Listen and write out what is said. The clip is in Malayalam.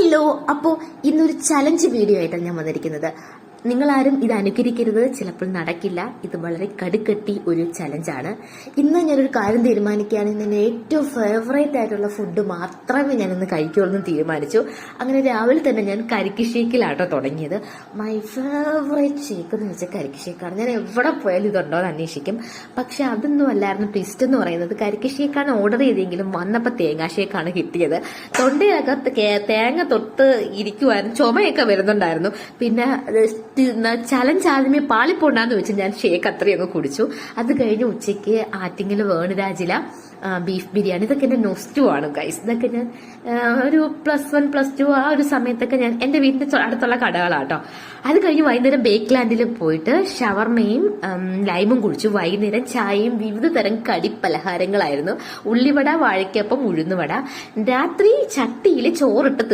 ഹലോ, അപ്പോ ഇന്നൊരു ചലഞ്ച് വീഡിയോ ആയിട്ടാണ് ഞാൻ വന്നിരിക്കുന്നത്. നിങ്ങളാരും ഇത് അനുകരിക്കരുത്, ചിലപ്പോൾ നടക്കില്ല. ഇത് വളരെ കടുകട്ടി ഒരു ചലഞ്ചാണ്. ഇന്ന് ഞാനൊരു കാര്യം തീരുമാനിക്കുകയാണ്. എൻ്റെ ഏറ്റവും ഫേവറേറ്റ് ആയിട്ടുള്ള ഫുഡ് മാത്രമേ ഞാനിന്ന് കഴിക്കുള്ളൂ എന്ന് തീരുമാനിച്ചു. അങ്ങനെ രാവിലെ തന്നെ ഞാൻ കരിക്ക് ഷേക്കിലാട്ടോ തുടങ്ങിയത്. മൈ ഫേവറേറ്റ് ഷേക്ക് എന്ന് വെച്ചാൽ കരിക്ക് ഷേക്കാണ്. ഞാൻ എവിടെ പോയാലും ഇതുണ്ടോ എന്ന് അന്വേഷിക്കും. പക്ഷെ അതൊന്നും അല്ലായിരുന്നു ട്വിസ്റ്റ് എന്ന് പറയുന്നത്. കരിക്ക് ഷേക്കാണ് ഓർഡർ ചെയ്തെങ്കിലും വന്നപ്പോൾ തേങ്ങാ ഷേക്കാണ് കിട്ടിയത്. തൊണ്ടയകത്ത് തേങ്ങ തൊട്ട് ഇരിക്കുവാനും ചുമയൊക്കെ വരുന്നുണ്ടായിരുന്നു. പിന്നെ ചലഞ്ച് ആദ്യമേ പാളിപ്പോണ്ടാന്ന് വെച്ച് ഞാൻ ഷേക്ക് അത്രയൊക്കെ കുടിച്ചു. അത് കഴിഞ്ഞ് ഉച്ചയ്ക്ക് ആറ്റിങ്ങൽ വേണുരാജില ബീഫ് ബിരിയാണി. ഇതൊക്കെ എന്റെ നൊസ്റ്റു ആണ് ഗൈസ്. ഇതൊക്കെ ഞാൻ ഒരു +1 +2 ആ ഒരു സമയത്തൊക്കെ ഞാൻ എന്റെ വീടിന്റെ അടുത്തുള്ള കടകളാട്ടോ. അത് കഴിഞ്ഞ് വൈകുന്നേരം ബേക്ക് ലാൻഡിൽ പോയിട്ട് ഷവർമയും ലൈമും കുടിച്ചു. വൈകുന്നേരം ചായയും വിവിധ തരം കടിപ്പലഹാരങ്ങളായിരുന്നു. ഉള്ളിവട, വാഴയ്ക്കപ്പം, ഉഴുന്നുവട. രാത്രി ചട്ടിയിൽ ചോറിട്ട്